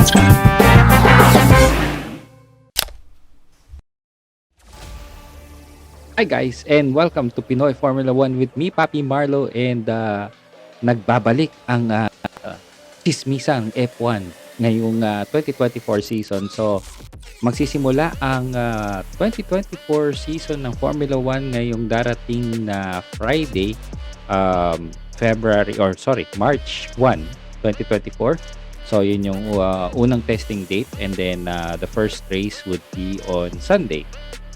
Hi guys, and welcome to Pinoy Formula 1 with me, Papi Marlo, and nagbabalik ang Chismisang F1 ngayong 2024 season. So, magsisimula ang 2024 season ng Formula 1 ngayong darating na Friday, March 1, 2024. So, yun yung unang testing date, and then the first race would be on Sunday,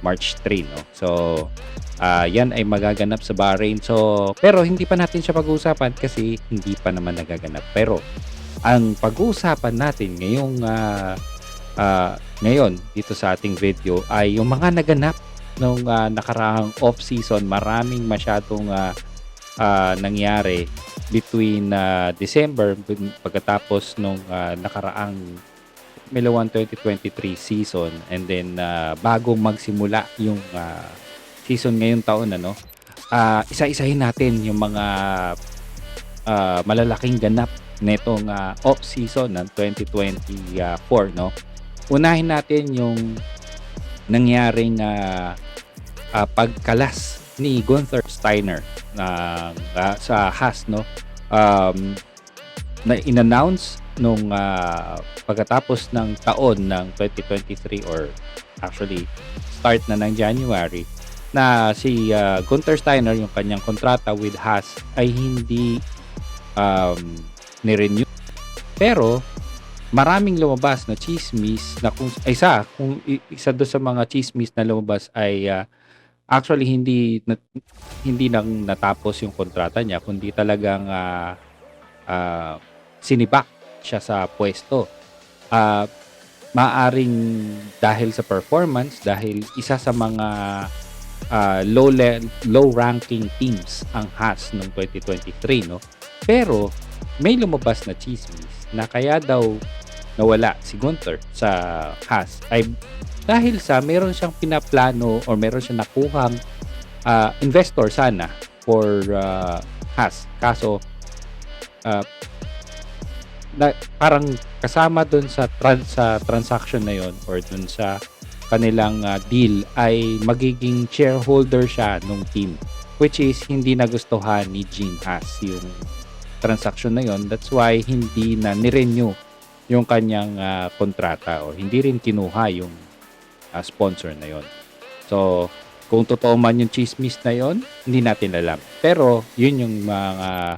March 3, no? So, yan ay magaganap sa Bahrain. So, pero hindi pa natin siya pag-uusapan kasi hindi pa naman nagaganap. Pero, ang pag-uusapan natin ngayon dito sa ating video ay yung mga naganap nung nakaraang off-season. Maraming masyadong nangyari between December pagkatapos nung nakaraang Formula 1 2023 season, and then bago magsimula yung season ngayong taon, isa-isahin natin yung mga malalaking ganap netong off season ng 2024, no. Unahin natin yung nangyaring pagkalas ni Gunther Steiner sa Haas, no. Na in-announce nung pagkatapos ng taon ng 2023, or actually start na ng January, na si Gunther Steiner, yung kanyang kontrata with Haas ay hindi ni-renew. Pero maraming lumabas na chismis na kung isa do sa mga chismis na lumabas ay actually hindi nang natapos yung kontrata niya, kundi talagang sinibak siya sa pwesto. Maaring dahil sa performance, dahil isa sa mga low ranking teams ang Haas noong 2023, no. Pero may lumabas na chismis na kaya daw nawala si Gunther sa Haas ay dahil sa meron siyang pinaplano or meron siyang nakuhang investor sana for Haas. Kaso parang kasama dun sa transaction na yon, or dun sa kanilang deal, ay magiging shareholder siya nung team, which is hindi nagustuhan ni Gene Haas yung transaction na yon. That's why hindi na ni-renew yung kanyang kontrata, o hindi rin kinuha yung sponsor na yon. So, kung totoo man yung chismis na yon, hindi natin alam. Pero yun yung mga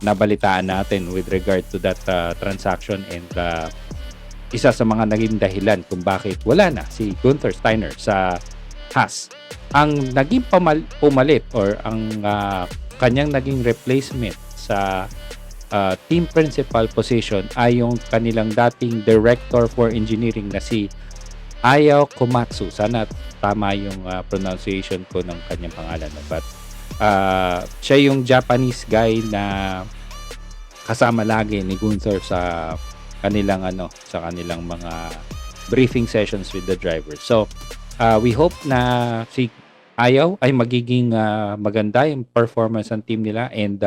nabalitaan natin with regard to that transaction, and isa sa mga naging dahilan kung bakit wala na si Gunther Steiner sa Haas. Ang naging pumalit, or ang kanyang naging replacement sa team principal position ay yung kanilang dating director for engineering na si Ayao Komatsu. Sana tama yung pronunciation ko ng kanyang pangalan, but siya yung Japanese guy na kasama lagi ni Gunther sa kanilang mga briefing sessions with the drivers. So we hope na si Ayao ay magiging maganda yung performance ng team nila, and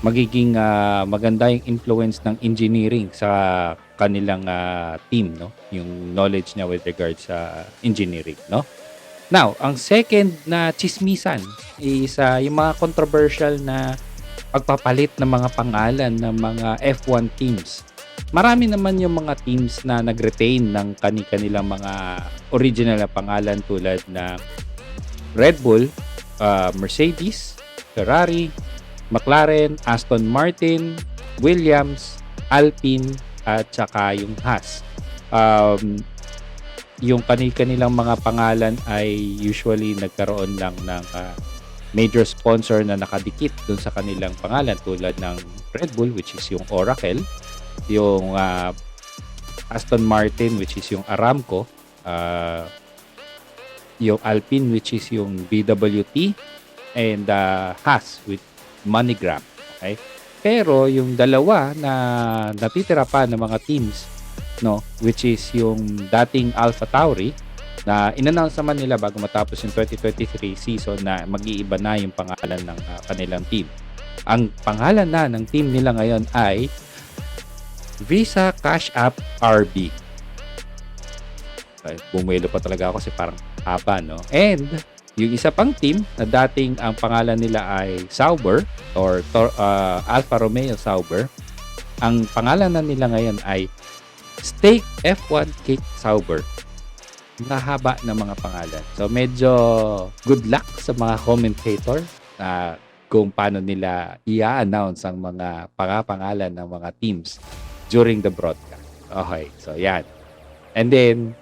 magiging maganda yung influence ng engineering sa kanilang team, no, yung knowledge niya with regards sa engineering, no. Now, ang second na chismisan is yung mga controversial na pagpapalit ng mga pangalan ng mga F1 teams. Marami naman yung mga teams na nag-retain ng kanilang mga original na pangalan, tulad na Red Bull, Mercedes, Ferrari, McLaren, Aston Martin, Williams, Alpine, at saka yung Haas. Yung kanilang mga pangalan ay usually nagkaroon lang ng major sponsor na nakadikit dun sa kanilang pangalan, tulad ng Red Bull, which is yung Oracle, yung Aston Martin, which is yung Aramco, yung Alpine, which is yung BWT, and Haas with MoneyGram. Okay? Pero yung dalawa na natitira pa ng mga teams, no, which is yung dating AlphaTauri, na in-announce naman nila bago matapos yung 2023 season na mag-iiba na yung pangalan ng kanilang team. Ang pangalan na ng team nila ngayon ay Visa Cash App RB. Ay, bumelo pa talaga ako kasi parang haba, no? And yung isa pang team na dating ang pangalan nila ay Sauber or Alfa Romeo Sauber, ang pangalan na nila ngayon ay Stake F1 Kick Sauber. Mahaba na mga pangalan. So medyo good luck sa mga commentator na kung paano nila i-announce ang mga pangalan ng mga teams during the broadcast. Okay, so yan. And then,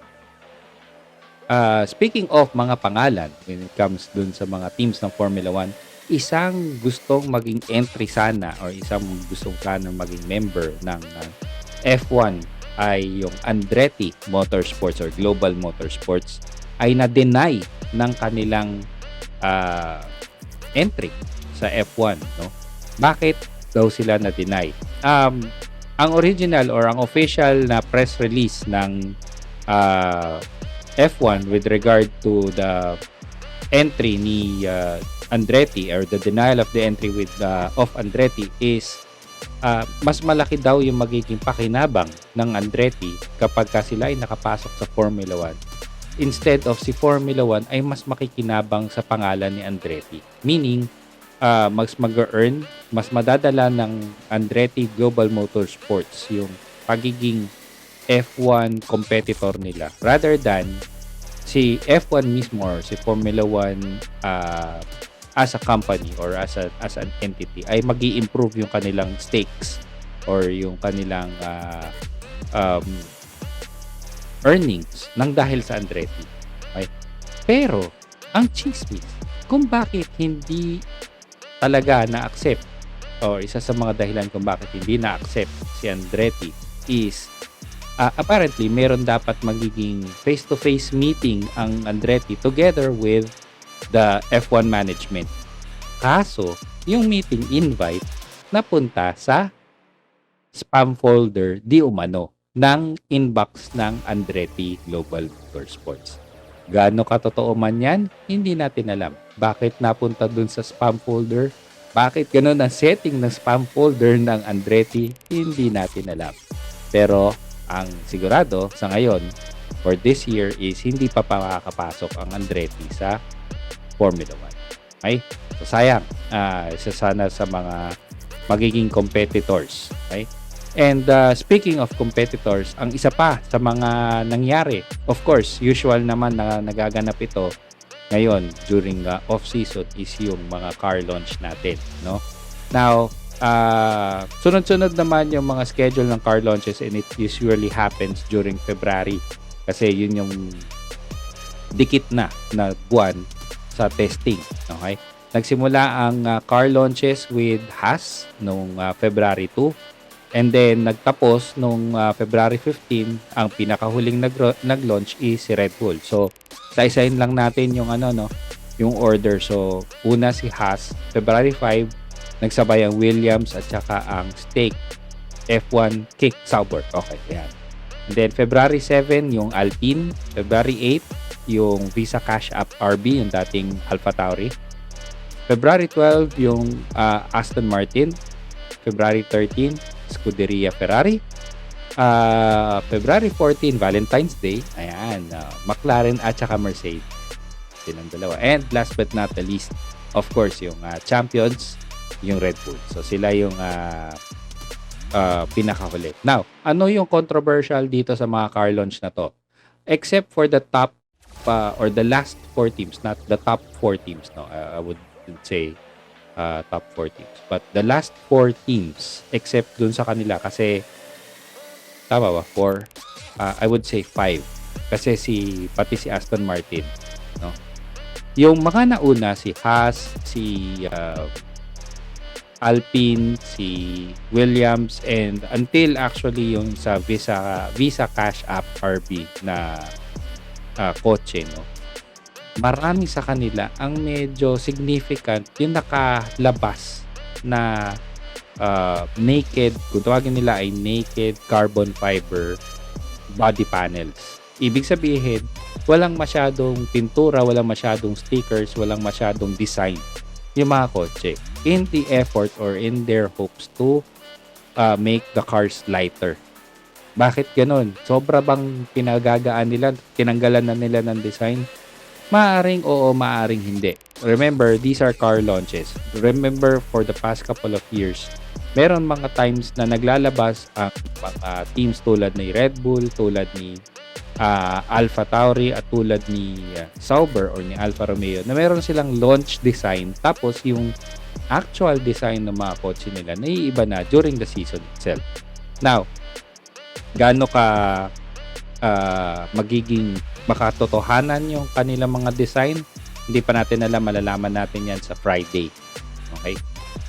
speaking of mga pangalan, when it comes dun sa mga teams ng Formula 1, isang gustong maging entry sana or isang gustong sana maging member ng F1 ay yung Andretti Motorsports or Global Motorsports ay na-deny ng kanilang entry sa F1. No? Bakit daw sila na-deny? Ang original or ang official na press release ng F1 with regard to the entry ni Andretti or the denial of the entry of Andretti is mas malaki daw yung magiging pakinabang ng Andretti kapag sila ay nakapasok sa Formula 1 instead of si Formula 1 ay mas makikinabang sa pangalan ni Andretti. Meaning, mas mag-earn, mas madadala ng Andretti Global Motorsports yung pagiging F1 competitor nila rather than si F1 mismo or si Formula 1 as a company or as an entity ay magi-improve yung kanilang stakes or yung kanilang earnings nang dahil sa Andretti. Okay? Pero ang chismis kung bakit hindi talaga na-accept or isa sa mga dahilan kung bakit hindi na-accept si Andretti is apparently meron dapat magiging face-to-face meeting ang Andretti together with the F1 management. Kaso, yung meeting invite napunta sa spam folder di umano ng inbox ng Andretti Global Motorsports. Gaano katotoo man yan, hindi natin alam. Bakit napunta dun sa spam folder? Bakit ganun ang setting ng spam folder ng Andretti? Hindi natin alam. Pero ang sigurado sa ngayon, for this year is hindi pa makakapasok ang Andretti sa Formula 1. Okay? So sayang, isa sana sa mga magiging competitors. Okay? And speaking of competitors, ang isa pa sa mga nangyari, of course, usual naman na nagaganap ito ngayon during off-season is yung mga car launch natin. No? Now, sunod-sunod naman yung mga schedule ng car launches and it usually happens during February kasi yun yung dikit na buwan sa testing. Okay? Nagsimula ang car launches with Haas noong February 2. And then, nagtapos nung February 15, ang pinakahuling nag-launch is si Red Bull. So, isa-isahin lang natin yung yung order. So, una si Haas, February 5, nagsabay ang Williams at saka ang Stake F1 Kick Sauber. Okay, yan. And then, February 7, yung Alpine. February 8, yung Visa Cash App RB, yung dating AlphaTauri. February 12, yung Aston Martin. February 13, Scuderia Ferrari. February 14, Valentine's Day. Ayan, McLaren at saka Mercedes. Silang dalawa. And last but not the least, of course, yung champions, yung Red Bull. So sila yung pinakahuli. Now, ano yung controversial dito sa mga car launch na to? Except for the top or the last 4 teams, not the top 4 teams. No, I would say top 4 teams. But the last 4 teams, except dun sa kanila, kasi, tama ba? 4? I would say 5. Kasi pati si Aston Martin. No? Yung mga nauna, si Haas, si Alpine, si Williams, and until actually yung sa Visa Cash App RB na kotse, no? Marami sa kanila ang medyo significant yung nakalabas na naked, kung tawagin nila ay naked carbon fiber body panels. Ibig sabihin, walang masyadong pintura, walang masyadong stickers, walang masyadong design yung mga kotse in the effort or in their hopes to make the cars lighter. Bakit gano'n? Sobra bang pinagagaan nila, tinanggalan na nila ng design? Maaaring oo, maaaring hindi. Remember, these are car launches. Remember, for the past couple of years, meron mga times na naglalabas ang mga teams tulad ni Red Bull, tulad ni Alpha Tauri at tulad ni Sauber or ni Alfa Romeo na meron silang launch design tapos yung actual design ng mga kotse nila naiiba na during the season itself. Now, gaano ka magiging makatotohanan yung kanilang mga design, hindi pa natin alam, malalaman natin yan sa Friday. Okay?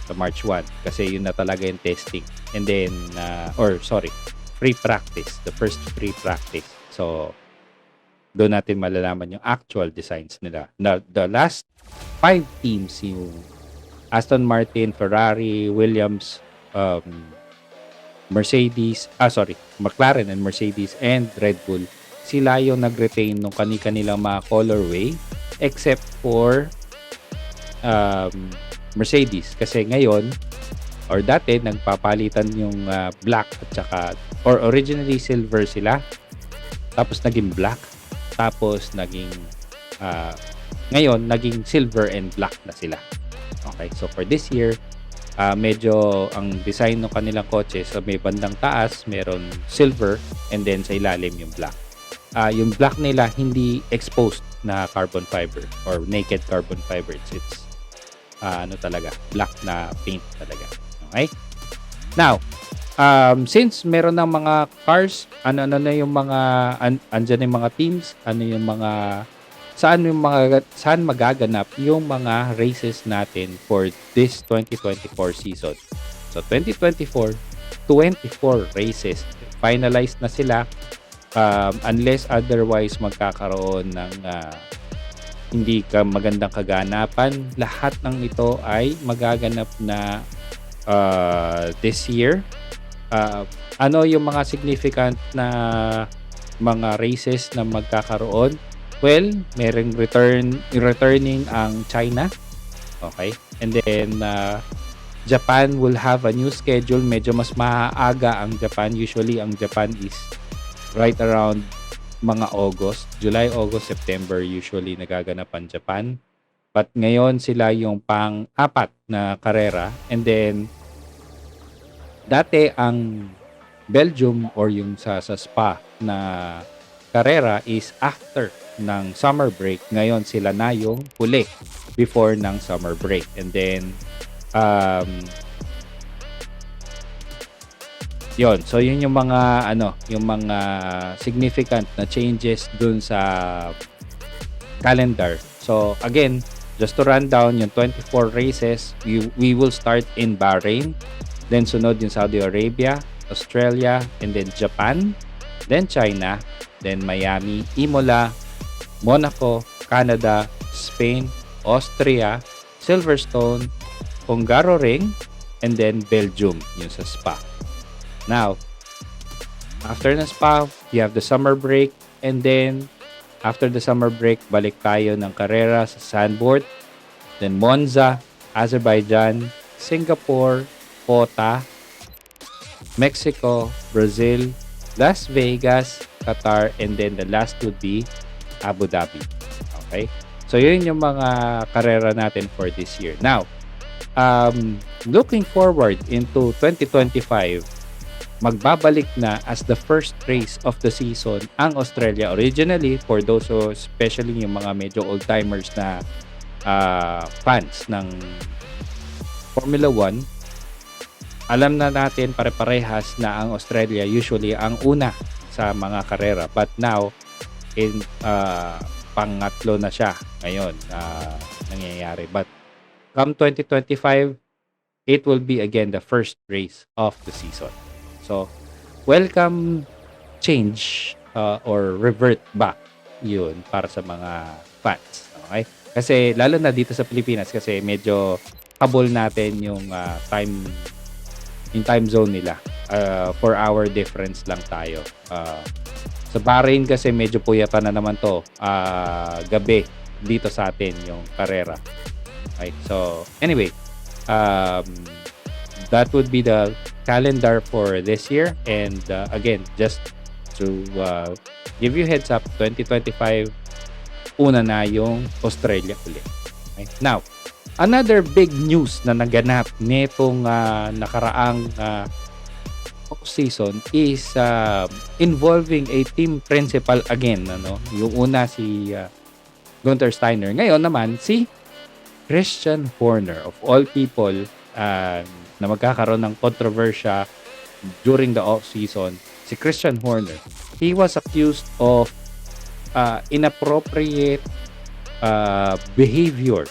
Sa March 1. Kasi yun na talaga yung testing. And then, free practice. The first free practice. So, doon natin malalaman yung actual designs nila. Now, the last 5 teams, yung Aston Martin, Ferrari, Williams, McLaren and Mercedes and Red Bull, sila yung nag-retain ng kanilang mga colorway except for Mercedes. Kasi ngayon, or dati, nagpapalitan yung black at saka, or originally silver sila, tapos naging black, tapos naging, ngayon, naging silver and black na sila. Okay, so for this year, medyo ang design ng kanilang kotse sa may bandang taas, meron silver, and then sa ilalim yung black. Yung black nila hindi exposed na carbon fiber or naked carbon fiber. It's talaga, black na paint talaga. Okay? Now, since meron ng mga cars, ano na yung mga andyan yung mga teams, saan magaganap yung mga races natin for this 2024 season. So 2024, 24 races. Finalized na sila. Unless otherwise magkakaroon ng hindi magandang kaganapan, lahat ng ito ay magaganap na this year. Ano yung mga significant na mga races na magkakaroon? Well, merong returning ang China. Okay? And then Japan will have a new schedule. Medyo mas maaga ang Japan. Usually ang Japan is right around mga August, July, August, September usually nagaganap ang Japan. But ngayon sila yung pang-apat na karera. And then dati ang Belgium or yung sa Spa na karera is after ng summer break. Ngayon sila na yung huli before ng summer break. And then yon. So yun yung mga yung mga significant na changes dun sa calendar. So again, just to run down yung 24 races, we will start in Bahrain, then sunod yung Saudi Arabia, Australia, and then Japan, then China, then Miami, Imola, Monaco, Canada, Spain, Austria, Silverstone, Hungaroring, and then Belgium yung sa Spa. Now, after na Spa, you have the summer break, and then after the summer break, balik tayo ng karera sa Zandvoort, then Monza, Azerbaijan, Singapore, Kota, Mexico, Brazil, Las Vegas, Qatar, and then the last would be Abu Dhabi. Okay? So, yun yung mga karera natin for this year. Now, looking forward into 2025, magbabalik na as the first race of the season ang Australia. Originally, for those especially yung mga medyo old-timers na fans ng Formula 1, alam na natin pare-parehas na ang Australia usually ang una sa mga karera. But now, pangatlo na siya ngayon nangyayari. But come 2025, it will be again the first race of the season. So, welcome change or revert back yun para sa mga fans. Okay? Kasi lalo na dito sa Pilipinas kasi medyo habol natin yung time zone nila. 4-hour difference lang tayo. Sa Bahrain kasi medyo puyatan na naman to. Gabi dito sa atin yung karera. Okay? So, anyway, that would be the calendar for this year. And again, just to give you heads up, 2025, una na yung Australia ulit. Okay? Now, another big news na naganap nitong nakaraang season is involving a team principal again. Ano? Yung una si Gunther Steiner. Ngayon naman si Christian Horner, of all people, na magkakaroon ng kontrobersya during the off-season. Si Christian Horner, he was accused of inappropriate behavior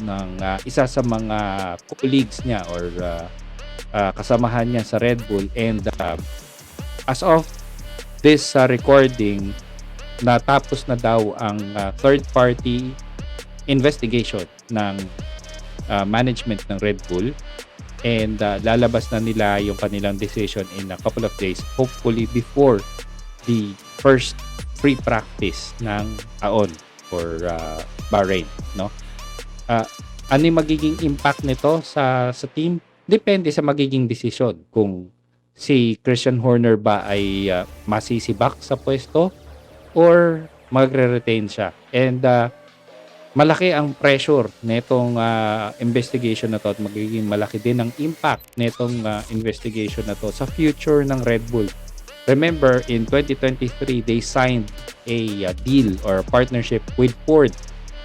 ng isa sa mga colleagues niya or kasamahan niya sa Red Bull. And as of this recording, natapos na daw ang third-party investigation ng management ng Red Bull, and lalabas na nila yung kanilang decision in a couple of days, hopefully before the first free practice ng AON for Bahrain, no? Ano yung magiging impact nito sa team? Depende sa magiging desisyon kung si Christian Horner ba ay masisibak sa pwesto or magre-retain siya. And malaki ang pressure nitong investigation na to, at magiging malaki din ang impact nitong investigation na to sa future ng Red Bull. Remember, in 2023, they signed a deal or partnership with Ford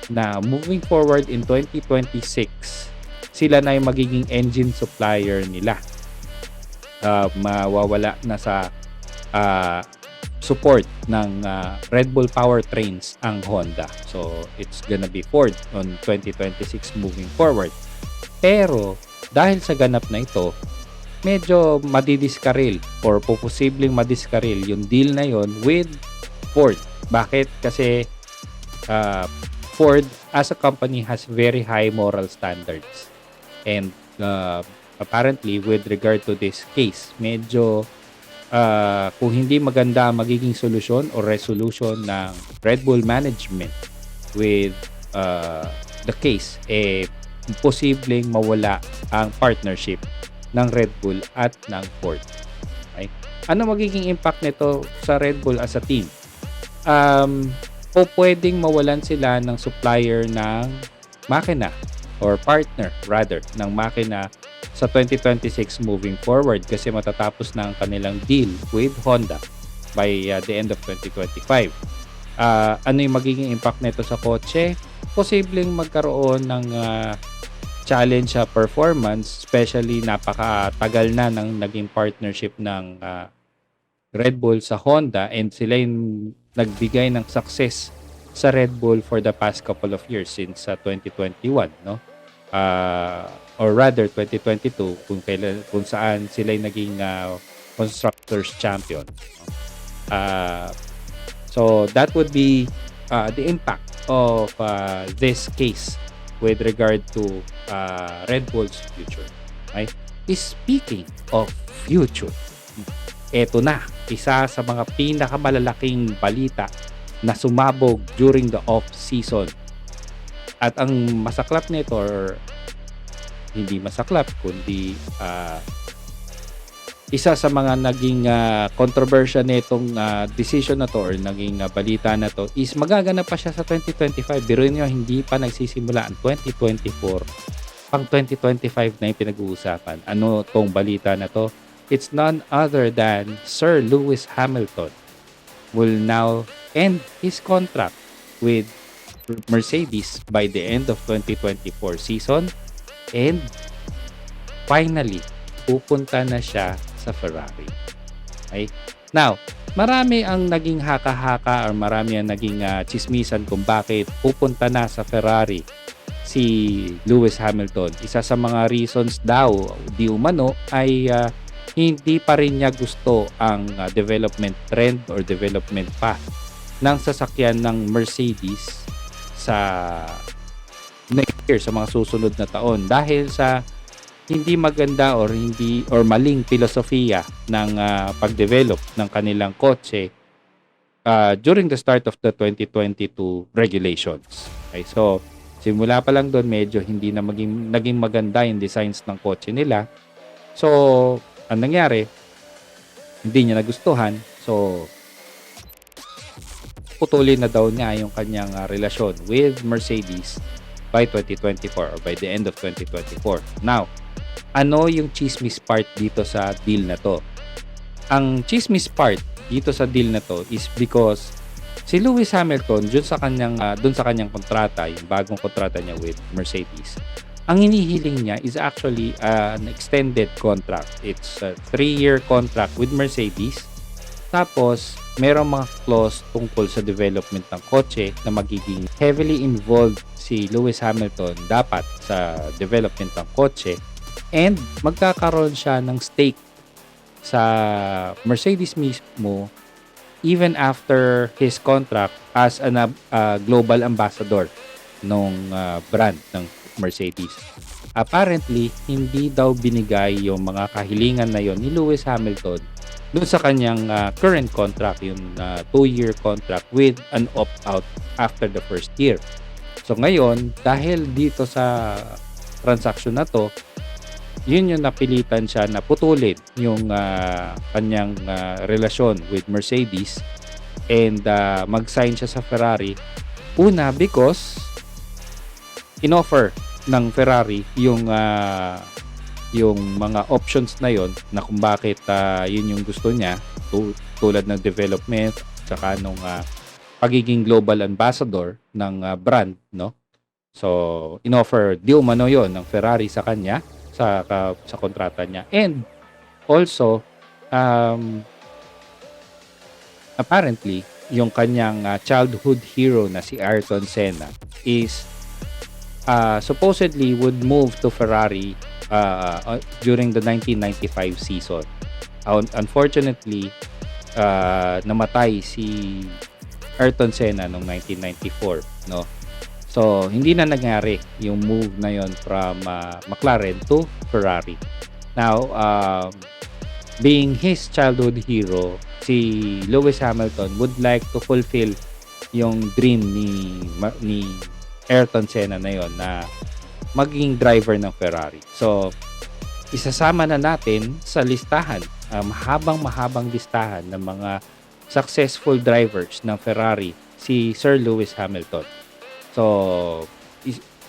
na moving forward in 2026, sila na yung magiging engine supplier nila. Mawawala na sa support ng Red Bull powertrains ang Honda. So, it's gonna be Ford on 2026 moving forward. Pero, dahil sa ganap na ito, medyo madidiskaril or posibleng madiskaril yung deal na yon with Ford. Bakit? Kasi Ford as a company has very high moral standards. And apparently, with regard to this case, medyo kung hindi maganda ang magiging solusyon o resolution ng Red Bull management with the case, posibleng mawala ang partnership ng Red Bull at ng Ford. Okay? Ano magiging impact nito sa Red Bull as a team? O pwedeng mawalan sila ng supplier ng makina or partner rather ng makina sa 2026 moving forward, kasi matatapos na ang kanilang deal with Honda by the end of 2025. Ano yung magiging impact nito sa kotse? Posibleng magkaroon ng challenge sa performance, especially napakatagal na ng naging partnership ng Red Bull sa Honda, and sila yung nagbigay ng success sa Red Bull for the past couple of years since 2021, no? Or rather 2022, kung saan sila yung naging constructors champion. So that would be the impact of this case with regard to Red Bull's future. Right? Speaking of future, eto na, isa sa mga pinakamalalaking balita na sumabog during the off-season. At ang masaklap nito, or hindi masaklap, kundi isa sa mga naging controversial nitong decision na to or naging balita na to is magaganap pa siya sa 2025. Biruin nyo, hindi pa nagsisimula ang 2024. Pang 2025 na yung pinag-uusapan. Ano tong balita na to? It's none other than Sir Lewis Hamilton will now end his contract with Mercedes by the end of 2024 season, and finally pupunta na siya sa Ferrari. Okay? Now, marami ang naging haka-haka or marami ang naging chismisan kung bakit pupunta na sa Ferrari si Lewis Hamilton. Isa sa mga reasons daw di umano ay hindi pa rin niya gusto ang development trend or development path ng sasakyan ng Mercedes sa next year, sa mga susunod na taon, dahil sa hindi maganda or maling filosofiya ng pagdevelop ng kanilang kotse during the start of the 2022 regulations. Okay, so simula pa lang doon medyo hindi na naging maganda yung designs ng kotse nila. So, ang nangyari, hindi niya nagustuhan. So, putulin na daw niya yung kanyang relasyon with Mercedes by 2024 or by the end of 2024. Now, ano yung chismis part dito sa deal na to? Ang chismis part dito sa deal na to is because si Lewis Hamilton dun sa kanyang kontrata, yung bagong kontrata niya with Mercedes. Ang hinihiling niya is actually an extended contract. It's a 3-year contract with Mercedes. Tapos, merong mga clause tungkol sa development ng kotse na magiging heavily involved si Lewis Hamilton dapat sa development ng kotse, and magkakaroon siya ng stake sa Mercedes mismo even after his contract as a global ambassador nung brand ng Mercedes. Apparently, hindi daw binigay yung mga kahilingan na yon ni Lewis Hamilton doon sa kanyang current contract, yung 2-year contract with an opt-out after the first year. So ngayon, dahil dito sa transaction na to, yun yung napilitan siya na putulin yung kanyang relasyon with Mercedes and mag-sign siya sa Ferrari. Una, because inoffer ng Ferrari yung mga options na yon na kung bakit yun yung gusto niya, tulad ng development saka nung pagiging global ambassador ng brand, no? So inoffer di umano yon ng Ferrari sa kanya sa kontrata niya. And also apparently yung kanyang childhood hero na si Ayrton Senna is supposedly would move to Ferrari during the 1995 season. Unfortunately, namatay si Ayrton Senna noong 1994, no? So, hindi na nangyari yung move na yon from McLaren to Ferrari. Now, being his childhood hero, si Lewis Hamilton would like to fulfill yung dream ni Ayrton Senna na yon na maging driver ng Ferrari. So, isasama na natin sa listahan, mahabang listahan ng mga successful drivers ng Ferrari, si Sir Lewis Hamilton. So,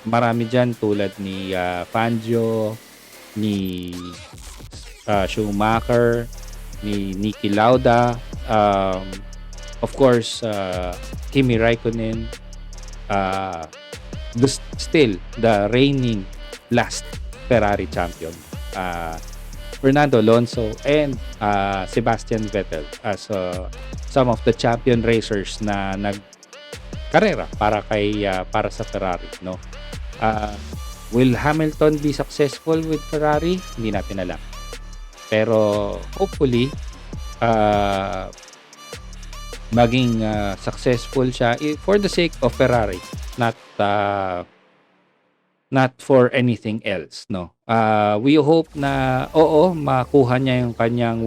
marami dyan tulad ni Fangio, ni Schumacher, ni Niki Lauda, of course, Kimi Raikkonen, still the reigning last Ferrari champion, Fernando Alonso, and Sebastian Vettel as some of the champion racers na nagkarera para sa Ferrari, no? Will Hamilton be successful with Ferrari? Hindi natin alam. Pero hopefully maging successful siya for the sake of Ferrari, not for anything else, no? We hope na makuha niya yung kanyang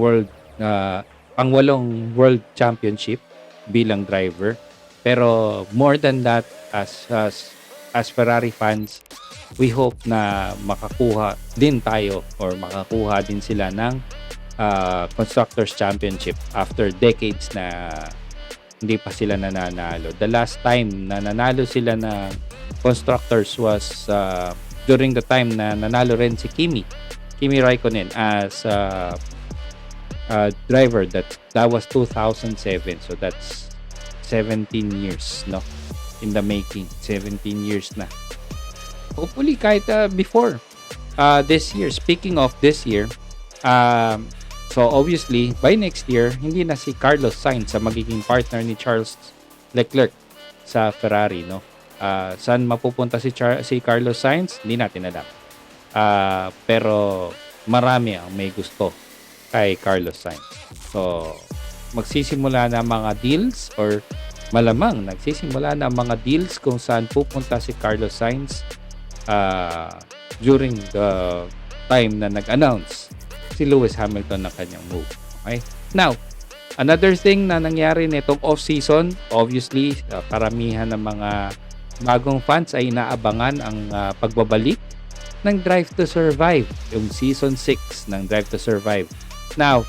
pang-8 world championship bilang driver. Pero more than that, as Ferrari fans, we hope na makakuha din tayo or makakuha din sila ng Constructors Championship after decades na hindi pa sila nananalo. The last time na nanalo sila ng Constructors was during the time na nanalo rin si Kimi Raikkonen as driver. That was 2007. So that's 17 years, no? In the making. 17 years na. Hopefully kahit before this year. Speaking of this year, so obviously by next year hindi na si Carlos Sainz sa magiging partner ni Charles Leclerc sa Ferrari, no? Saan mapupunta si Carlos Sainz? Hindi natin alam. Pero marami ang may gusto kay Carlos Sainz. So magsisimula na mga deals, or malamang nagsisimula na mga deals kung saan pupunta si Carlos Sainz during the time na nag-announce si Lewis Hamilton ng kanyang move. Okay? Now, another thing na nangyari nitong off-season, obviously, karamihan ng mga bagong fans ay inaabangan ang pagbabalik ng Drive to Survive, yung season 6 ng Drive to Survive. Now,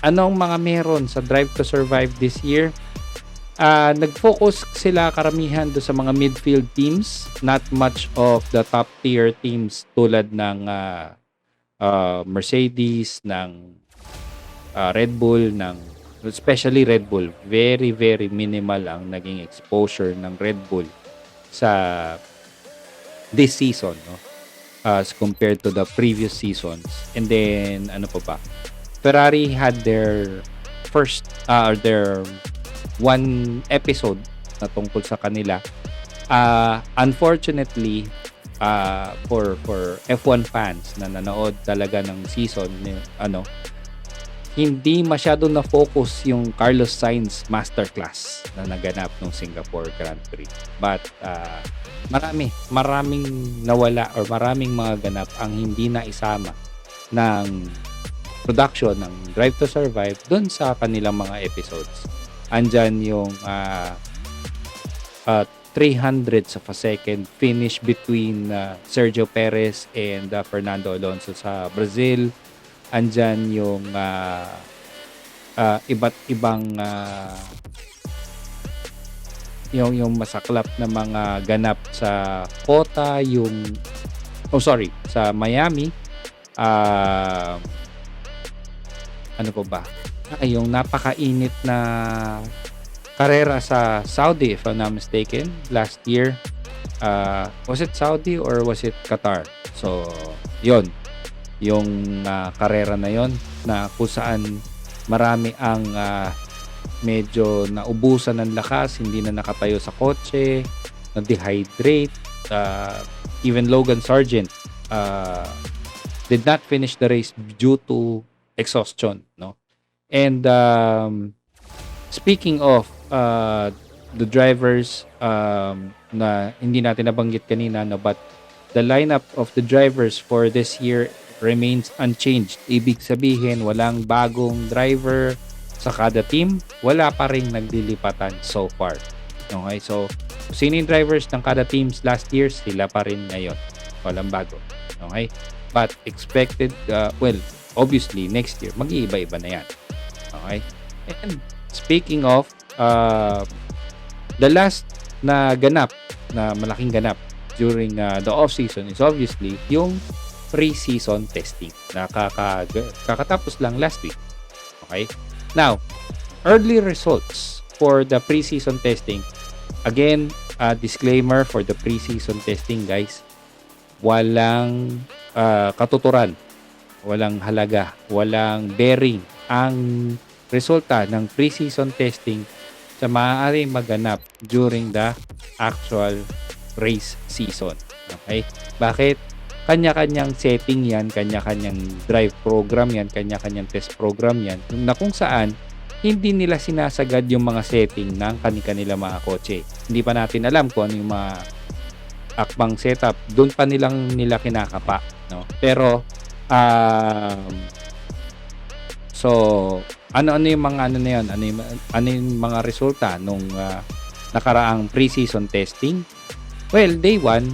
anong mga meron sa Drive to Survive this year? Nag-focus sila karamihan do sa mga midfield teams, not much of the top tier teams tulad ng Mercedes, ng Red Bull, ng especially Red Bull. Very, very minimal ang naging exposure ng Red Bull sa this season, no? As compared to the previous seasons. And then, ano pa ba? Ferrari had their first, or their one episode na tungkol sa kanila. Unfortunately, for F1 fans na nanood talaga ng season, hindi masyado na focus yung Carlos Sainz masterclass na naganap ng Singapore Grand Prix. But maraming nawala or maraming mga ganap ang hindi na isama ng production ng Drive to Survive dun sa kanilang mga episodes. Andyan yung 300 of a second finish between Sergio Perez and Fernando Alonso sa Brazil. Andyan yung iba't ibang yung masaklap na mga ganap sa COTA, sa Miami. Ano pa ba? Yung napakainit na karera sa Saudi, if I'm not mistaken, last year. Was it Saudi or was it Qatar? So, yon yung karera na yon na kung saan marami ang medyo naubusan ng lakas, hindi na nakatayo sa kotse, na-dehydrate. Even Logan Sargent did not finish the race due to exhaustion, no? And speaking of the drivers na hindi natin nabanggit kanina, no, but the lineup of the drivers for this year remains unchanged. Ibig sabihin, walang bagong driver sa kada team. Wala pa rin naglilipatan so far. Okay, so sino yung drivers ng kada teams last year, sila pa rin ngayon. Walang bago. Okay? But expected, obviously, next year, mag-iiba-iba na yan. Okay? And speaking of, the last na ganap, na malaking ganap during the off-season is obviously yung pre-season testing na kakatapos lang last week. Okay? Now, early results for the pre-season testing. Again, disclaimer for the pre-season testing, guys. Walang katuturan, walang halaga, walang bearing ang resulta ng pre-season testing sa maaaring maganap during the actual race season. Okay? Bakit? Kanya-kanyang setting yan, kanya-kanyang drive program yan, kanya-kanyang test program yan, na kung saan hindi nila sinasagad yung mga setting ng kanilang mga kotse. Hindi pa natin alam kung ano yung mga akbang setup. Doon pa nila kinakapa, no? Pero so ano yung mga ano na yun? Ano yung mga resulta nung nakaraang pre-season testing? Well, day 1,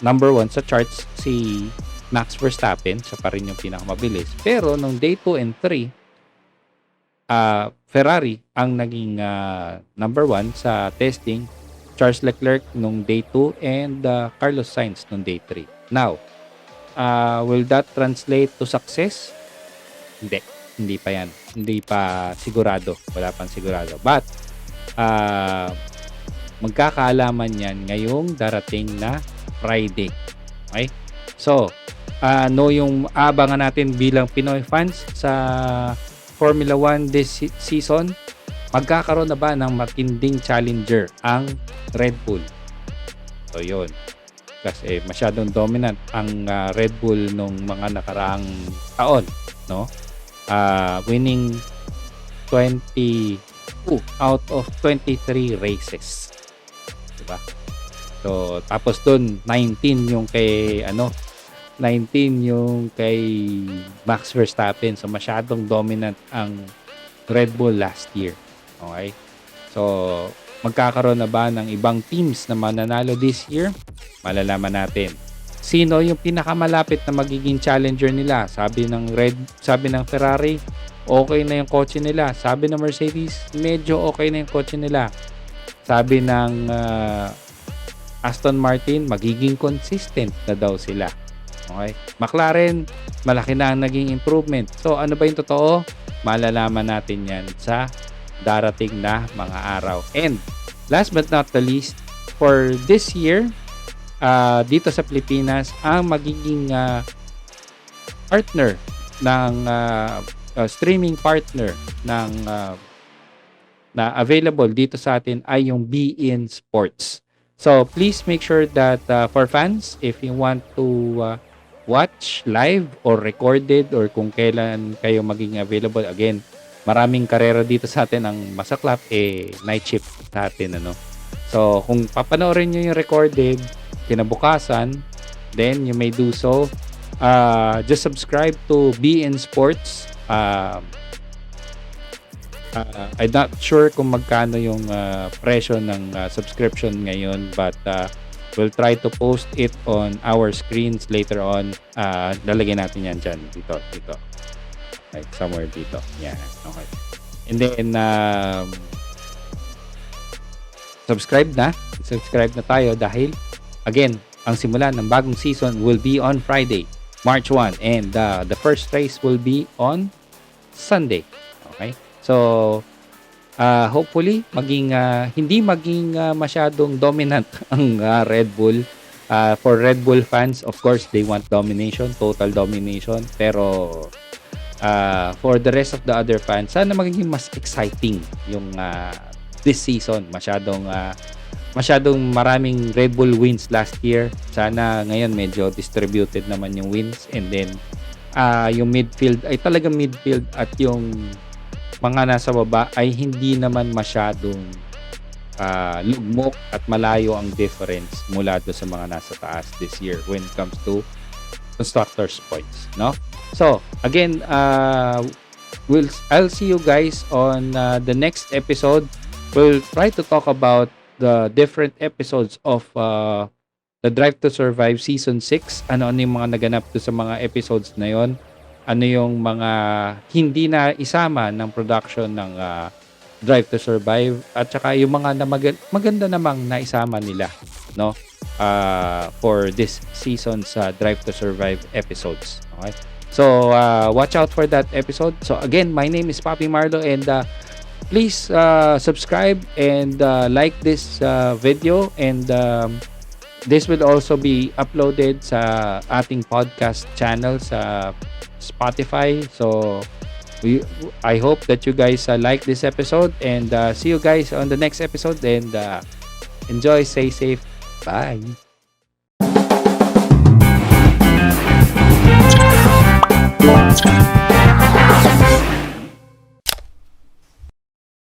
number 1 sa charts si Max Verstappen, siya pa rin yung pinakamabilis. Pero nung day 2 and 3, Ferrari ang naging number 1 sa testing. Charles Leclerc nung day 2 and Carlos Sainz nung day 3. Now, will that translate to success? Hindi pa yan. Hindi pa sigurado. Wala pang sigurado. But, magkakaalaman yan ngayong darating na Friday. Okay? So, yung abangan natin bilang Pinoy fans sa Formula 1 this season, magkakaroon na ba ng matinding challenger ang Red Bull? So, yun. Kasi masyadong dominant ang Red Bull nung mga nakaraang taon, no? Winning 22 out of 23 races. Diba? So, tapos dun 19 yung kay 19 yung kay Max Verstappen. So, masyadong dominant ang Red Bull last year. Okay? So, magkakaroon na ba ng ibang teams na mananalo this year? Malalaman natin. Sino yung pinakamalapit na magiging challenger nila? Sabi ng Ferrari, okay na yung kotse nila. Sabi ng Mercedes, medyo okay na yung kotse nila. Sabi ng Aston Martin, magiging consistent na daw sila. Okay? McLaren, malaki na ang naging improvement. So, ano ba yung totoo? Malalaman natin yan sa darating na mga araw. And, last but not the least, for this year, dito sa Pilipinas, ang magiging partner ng streaming partner ng na available dito sa atin ay yung beIN Sports. So, please make sure that for fans, if you want to watch live or recorded or kung kailan kayo maging available, again, maraming karera dito sa atin ang masaklap, night shift sa atin, ano. So, kung papanoorin nyo yung recorded, kinabukasan, then you may do so. Just subscribe to beIN Sports. I'm not sure kung magkano yung presyo ng subscription ngayon, but we'll try to post it on our screens later on. Lalagyan natin yan dyan. Dito. Like somewhere dito. Yan. Okay. And then, subscribe na tayo dahil, again, ang simula ng bagong season will be on Friday, March 1. And the first race will be on Sunday. Okay? So, hopefully hindi maging masyadong dominant ang Red Bull. For Red Bull fans, of course, they want domination, total domination. Pero for the rest of the other fans, sana magiging mas exciting yung this season. Masyadong maraming Red Bull wins last year. Sana ngayon medyo distributed naman yung wins. And then yung midfield ay talagang midfield, at yung mga nasa baba ay hindi naman masyadong lugmok at malayo ang difference mula do sa mga nasa taas this year when it comes to constructors points, no? So again, I'll see you guys on the next episode. We'll try to talk about the different episodes of the Drive to Survive Season 6. Ano yung mga naganap do sa mga episodes na yon? Ano yung mga hindi na isama ng production ng Drive to Survive, at saka yung mga na maganda namang naisama nila, no, for this season's Drive to Survive episodes. Okay, so watch out for that episode. So again, my name is Papi Marlo, and please subscribe and like this video, and this will also be uploaded sa ating podcast channel sa Spotify. So I hope that you guys like this episode, and see you guys on the next episode, and enjoy, stay safe, bye.